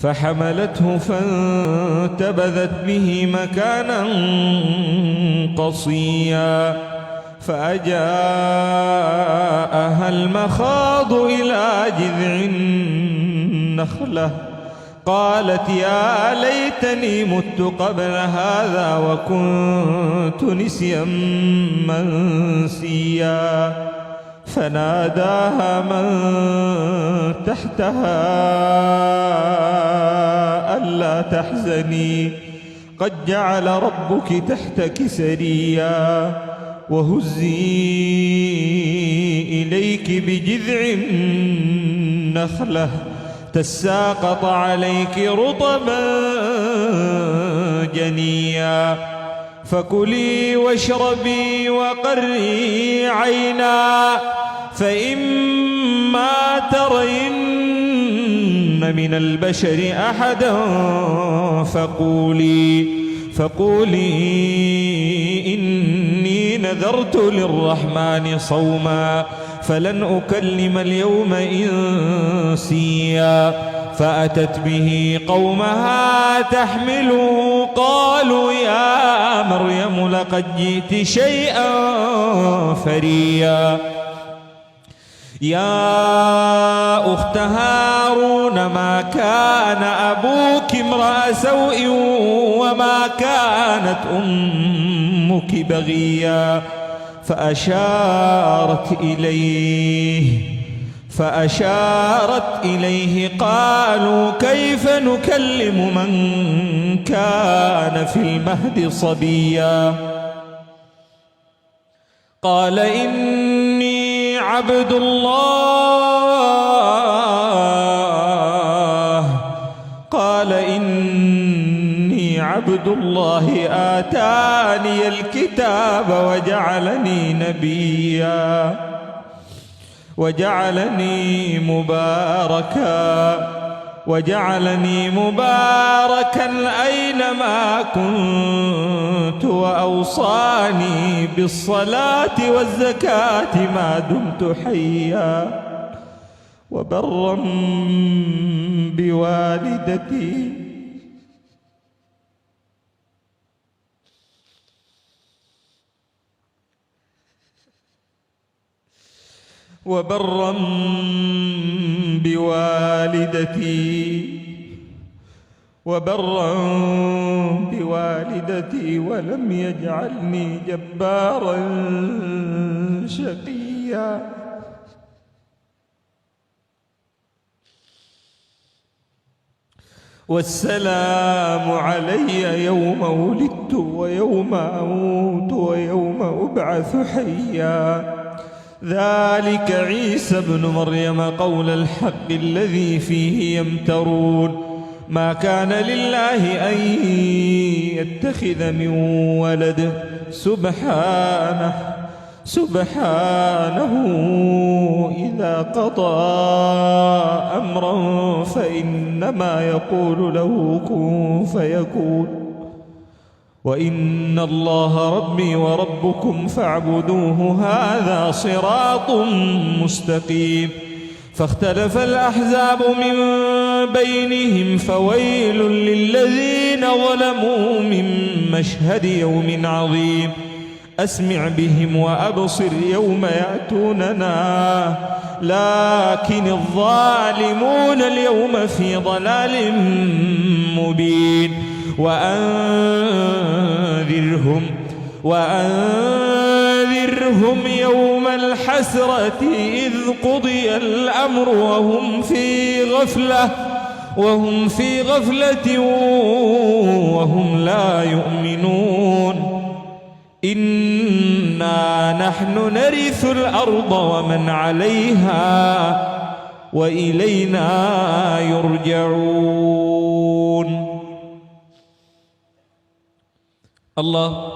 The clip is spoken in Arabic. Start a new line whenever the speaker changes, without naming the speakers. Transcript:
فحملته فانتبذت به مكانا قصيا فأجاءها المخاض إلى جذع النخلة قالت يا ليتني مت قبل هذا وكنت نسيا منسيا فناداها من تحتها ألا تحزني قد جعل ربك تحتك سريا وهزي إليك بجذع النخلة تساقط عليك رطبا جنيا فكلي واشربي وقري عينا فإما ترين من البشر أحدا فقولي إني نذرت للرحمن صوما فلن أكلم اليوم إنسيا فأتت به قومها تحمله قالوا يا مريم لقد جئت شيئا فريا يا أخت هارون ما كان أبوك امرأ سوء وما كانت أمك بغيا فأشارت إليه قالوا كيف نكلم من كان في المهد صبيا قال إني عبد الله آتاني الكتاب وجعلني مباركا أينما كنت وأوصاني بالصلاة والزكاة ما دمت حيا وبرا بوالدتي ولم يجعلني جبارا شقيا والسلام علي يوم ولدت ويوم أموت ويوم أبعث حيا ذلك عيسى ابن مريم قول الحق الذي فيه يمترون ما كان لله أن يتخذ من ولد سبحانه إذا قضى أمرا فإنما يقول له كن فيكون وإن الله ربي وربكم فاعبدوه هذا صراط مستقيم فاختلف الأحزاب من بينهم فويل للذين ظلموا من مشهد يوم عظيم أسمع بهم وأبصر يوم يأتوننا لكن الظالمون اليوم في ضلال مبين وأنذرهم يوم الحسرة إذ قضي الأمر وهم في غفلة وهم لا يؤمنون إنا نحن نرث الأرض ومن عليها وإلينا يرجعون. الله